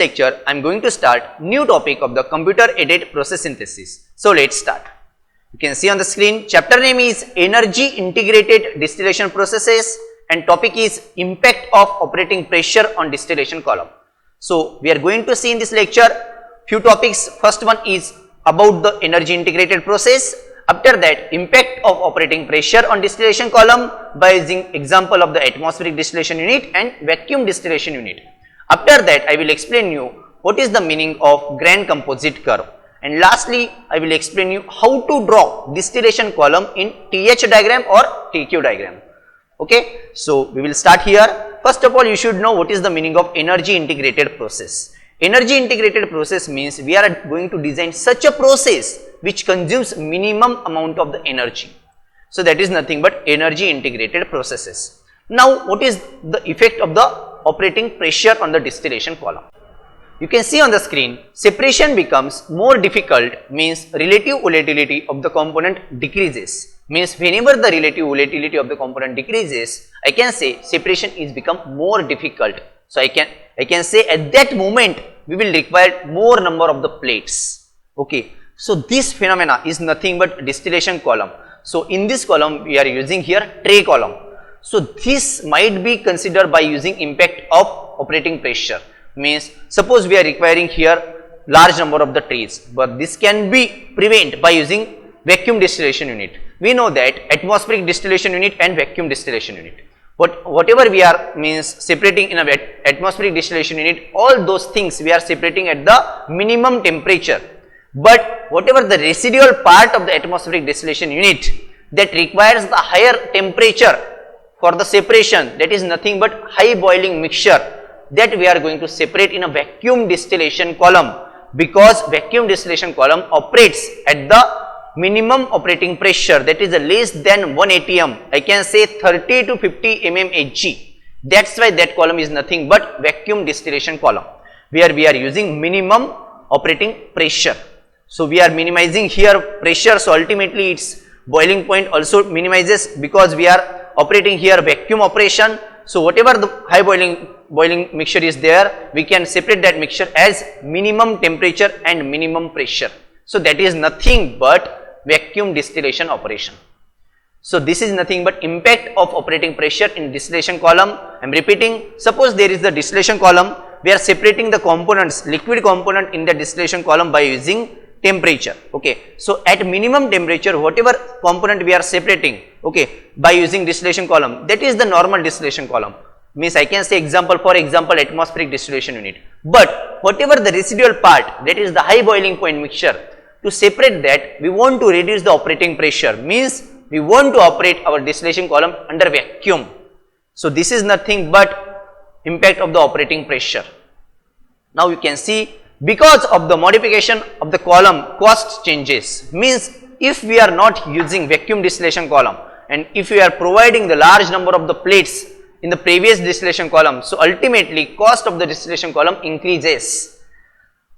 Lecture, I am going to start new topic of the computer aided process synthesis. So let's start. You can see on the screen, chapter name is energy integrated distillation processes and topic is impact of operating pressure on distillation column. So we are going to see in this lecture few topics. First one is about the energy integrated process. After that, impact of operating pressure on distillation column by using example of the atmospheric distillation unit and vacuum distillation unit. After that, I will explain you what is the meaning of grain composite curve, and lastly I will explain you how to draw distillation column in TH diagram or TQ diagram. Okay, so we will start here. First of all, you should know what is the meaning of energy integrated process. Energy integrated process means we are going to design such a process which consumes minimum amount of the energy. So that is nothing but energy integrated processes. Now what is the effect of the operating pressure on the distillation column? You can see on the screen, separation becomes more difficult means relative volatility of the component decreases. Means whenever the relative volatility of the component decreases, I can say separation is become more difficult. So I can say at that moment we will require more number of the plates. Okay, so this phenomena is nothing but distillation column. So in this column we are using here tray column. So this might be considered by using impact of operating pressure. Means suppose we are requiring here large number of the trays, but this can be prevented by using vacuum distillation unit. We know that atmospheric distillation unit and vacuum distillation unit. Whatever we are separating in a atmospheric distillation unit, all those things we are separating at the minimum temperature. But whatever the residual part of the atmospheric distillation unit that requires the higher temperature for the separation, that is nothing but high boiling mixture, that we are going to separate in a vacuum distillation column, because vacuum distillation column operates at the minimum operating pressure, that is less than 1 atm. I can say 30 to 50 mmHg. That's why that column is nothing but vacuum distillation column, where we are using minimum operating pressure. So we are minimizing here pressure, so ultimately its boiling point also minimizes because we are operating here vacuum operation. So whatever the high boiling mixture is there, we can separate that mixture as minimum temperature and minimum pressure. So that is nothing but vacuum distillation operation. So this is nothing but impact of operating pressure in distillation column. I am repeating, suppose there is the distillation column, we are separating the components, liquid component in the distillation column by using temperature. Okay, so at minimum temperature whatever component we are separating, okay, by using distillation column, that is the normal distillation column. Means I can say example, for example, atmospheric distillation unit. But whatever the residual part, that is the high boiling point mixture, to separate that we want to reduce the operating pressure, means we want to operate our distillation column under vacuum. So this is nothing but impact of the operating pressure. Now you can see, because of the modification of the column, cost changes. Means if we are not using vacuum distillation column and if we are providing the large number of the plates in the previous distillation column, so ultimately cost of the distillation column increases.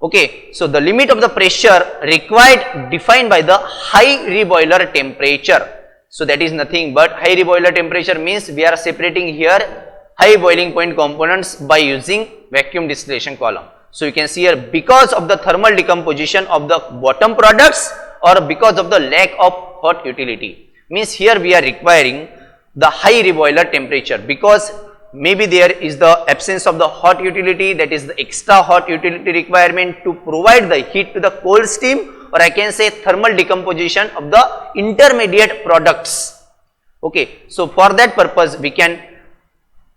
Okay, so the limit of the pressure required defined by the high reboiler temperature. So that is nothing but high reboiler temperature means we are separating here high boiling point components by using vacuum distillation column. So you can see here, because of the thermal decomposition of the bottom products or because of the lack of hot utility, means here we are requiring the high reboiler temperature because maybe there is the absence of the hot utility, that is the extra hot utility requirement to provide the heat to the cold steam, or I can say thermal decomposition of the intermediate products. Okay, so for that purpose we can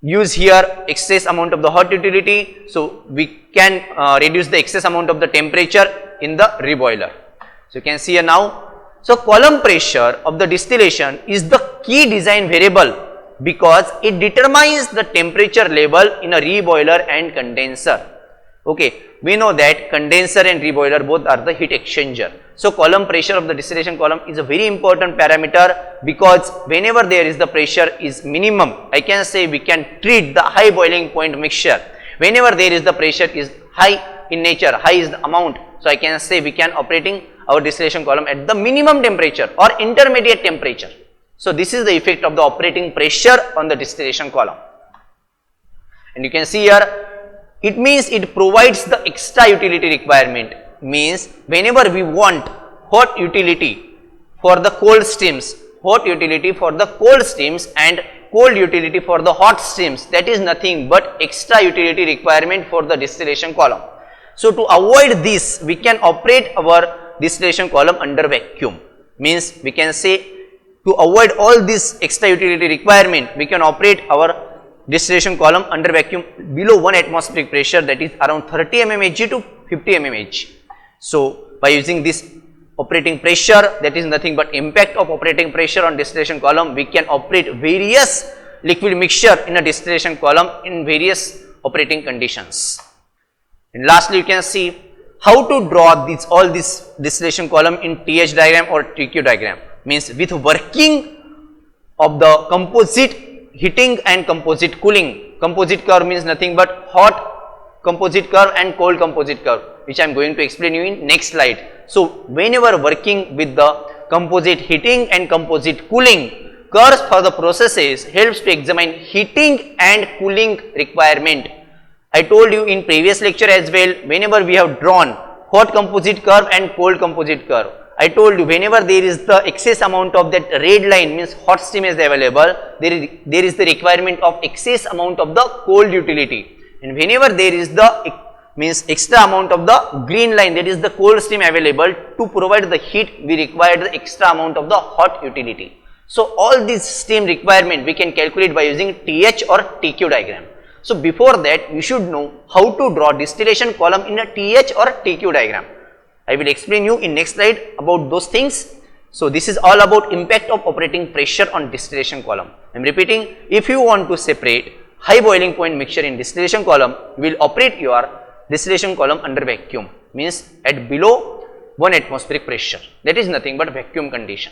use here excess amount of the hot utility, so we can reduce the excess amount of the temperature in the reboiler. So you can see here now, so column pressure of the distillation is the key design variable because it determines the temperature level in a reboiler and condenser. Okay, we know that condenser and reboiler both are the heat exchanger. So column pressure of the distillation column is a very important parameter because whenever there is the pressure is minimum, I can say we can treat the high boiling point mixture. Whenever there is the pressure is high in nature, high is the amount, so I can say we can operating our distillation column at the minimum temperature or intermediate temperature. So this is the effect of the operating pressure on the distillation column. And you can see here It means it provides the extra utility requirement. Means whenever we want hot utility for the cold streams, hot utility for the cold streams and cold utility for the hot streams, that is nothing but extra utility requirement for the distillation column. So to avoid this, we can operate our distillation column under vacuum. Means we can say, to avoid all this extra utility requirement, we can operate our distillation column under vacuum below 1 atmospheric pressure, that is around 30 mmHg to 50 mmHg. So by using this operating pressure, that is nothing but impact of operating pressure on distillation column, we can operate various liquid mixture in a distillation column in various operating conditions. And lastly, you can see how to draw all this distillation column in TH diagram or TQ diagram. Means with working of the composite heating and composite cooling. Composite curve means nothing but hot composite curve and cold composite curve, which I am going to explain you in next slide. So whenever working with the composite heating and composite cooling, curves for the processes helps to examine heating and cooling requirement. I told you in previous lecture as well, whenever we have drawn hot composite curve and cold composite curve, I told you whenever there is the excess amount of that red line, means hot stream is available, there is the requirement of excess amount of the cold utility, and whenever there is the means extra amount of the green line, that is the cold stream available, to provide the heat we require the extra amount of the hot utility. So all these stream requirement we can calculate by using TH or TQ diagram. So before that, you should know how to draw distillation column in a TH or TQ diagram. I will explain you in next slide about those things. So this is all about impact of operating pressure on distillation column. I am repeating, if you want to separate high boiling point mixture in distillation column, you will operate your distillation column under vacuum, means at below 1 atmospheric pressure, that is nothing but vacuum condition.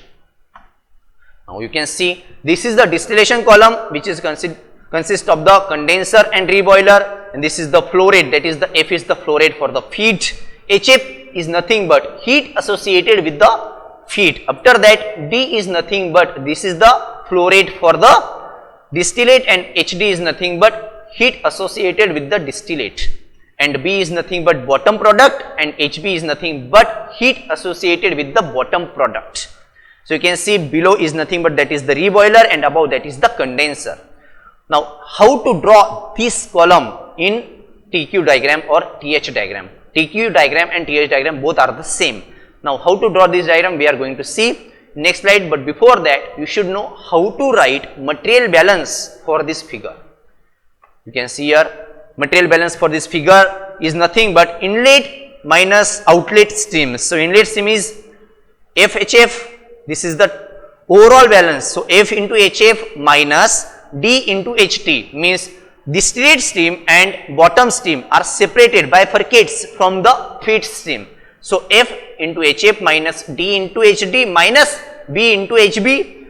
Now you can see this is the distillation column, which is consists of the condenser and reboiler, and this is the flow rate, that is the F is the flow rate for the feed. HF is nothing but heat associated with the feed. After that, D is nothing but this is the flow rate for the distillate, and HD is nothing but heat associated with the distillate, and B is nothing but bottom product, and HB is nothing but heat associated with the bottom product. So you can see below is nothing but that is the reboiler, and above that is the condenser. Now how to draw this column in TQ diagram or TH diagram? TQ diagram and TH diagram both are the same. Now how to draw this diagram we are going to see next slide, but before that you should know how to write material balance for this figure. You can see here material balance for this figure is nothing but inlet minus outlet stream. So inlet stream is FHF, this is the overall balance. So F into HF minus D into HT, means distillate stream and bottom stream are separated, bifurcates from the feed stream. So F into HF minus D into HD minus B into HB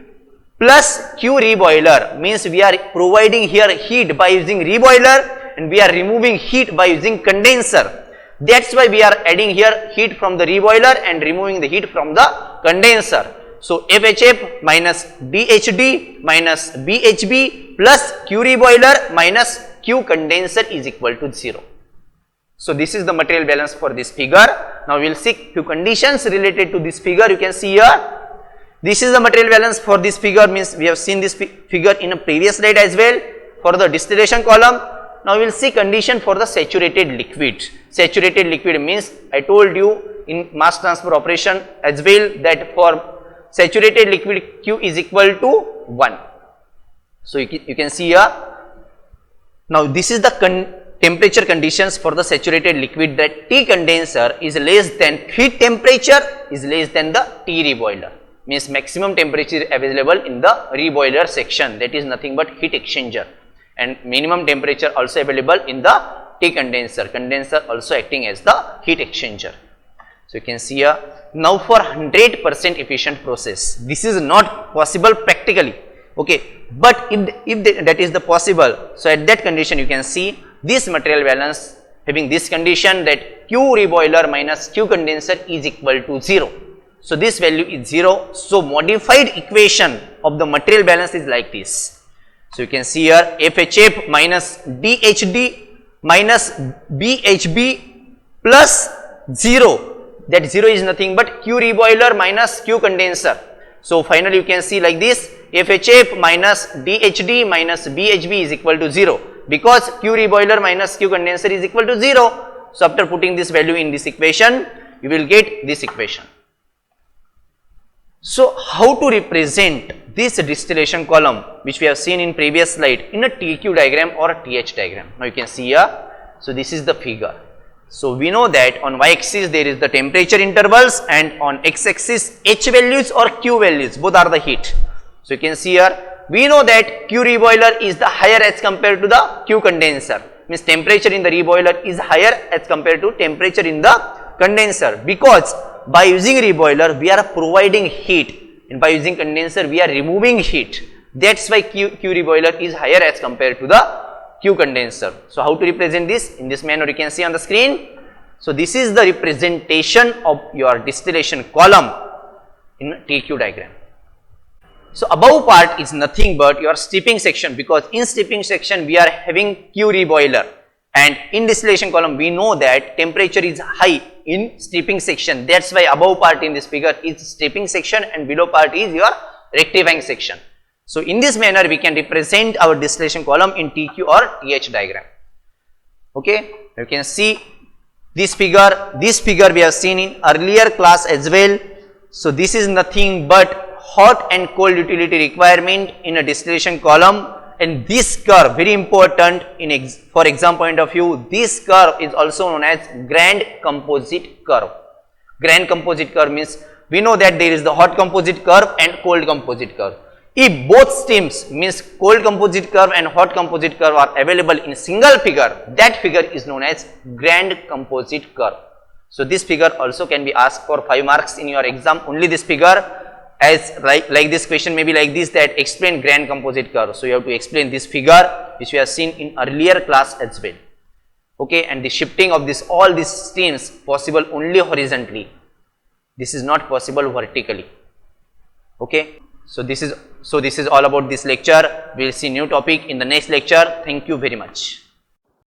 plus Q reboiler, means we are providing here heat by using reboiler and we are removing heat by using condenser. That's why we are adding here heat from the reboiler and removing the heat from the condenser. So FHF minus DHD minus BHB plus Q reboiler minus Q condenser is equal to 0. So this is the material balance for this figure. Now we will see few conditions related to this figure. You can see here, this is the material balance for this figure, means we have seen this figure in a previous slide as well for the distillation column. Now we will see condition for the saturated liquid. Saturated liquid means I told you in mass transfer operation as well that for saturated liquid Q is equal to 1. So you can see here, now this is the temperature conditions for the saturated liquid, that T condenser is less than feed temperature is less than the T reboiler, means maximum temperature available in the reboiler section, that is nothing but heat exchanger, and minimum temperature also available in the T condenser, condenser also acting as the heat exchanger. So you can see here, now for 100% efficient process, this is not possible practically, okay, but if that is the possible, so at that condition you can see this material balance having this condition that Q reboiler minus Q condenser is equal to 0. So this value is 0. So modified equation of the material balance is like this. So you can see here FHF minus DHD minus BHB plus 0. That 0 is nothing but Q reboiler minus Q condenser. So finally you can see like this, FHF minus DHD minus BHB is equal to 0, because Q reboiler minus Q condenser is equal to 0. So after putting this value in this equation, you will get this equation. So how to represent this distillation column which we have seen in previous slide in a TQ diagram or a TH diagram? Now you can see here, so this is the figure. So we know that on y-axis there is the temperature intervals, and on x-axis H values or Q values, both are the heat. So you can see here, we know that Q reboiler is the higher as compared to the Q condenser, means temperature in the reboiler is higher as compared to temperature in the condenser, because by using reboiler we are providing heat and by using condenser we are removing heat. That's why Q reboiler is higher as compared to the Q condenser. So how to represent this? In this manner you can see on the screen. So this is the representation of your distillation column in TQ diagram. So above part is nothing but your steeping section, because in steeping section we are having Q reboiler, and in distillation column we know that temperature is high in steeping section. That's why above part in this figure is steeping section and below part is your rectifying section. So in this manner we can represent our distillation column in TQ or TH diagram. Okay, you can see this figure we have seen in earlier class as well. So this is nothing but hot and cold utility requirement in a distillation column, and this curve very important in for exam point of view. This curve is also known as grand composite curve. Grand composite curve means we know that there is the hot composite curve and cold composite curve. If both streams, means cold composite curve and hot composite curve, are available in single figure, that figure is known as grand composite curve. So this figure also can be asked for 5 marks in your exam, only this figure, as like this question may be like this, that explain grand composite curve. So you have to explain this figure which we have seen in earlier class as well. Okay, and the shifting of this all these streams possible only horizontally. This is not possible vertically. Okay. So this is all about this lecture. We will see new topic in the next lecture. Thank you very much.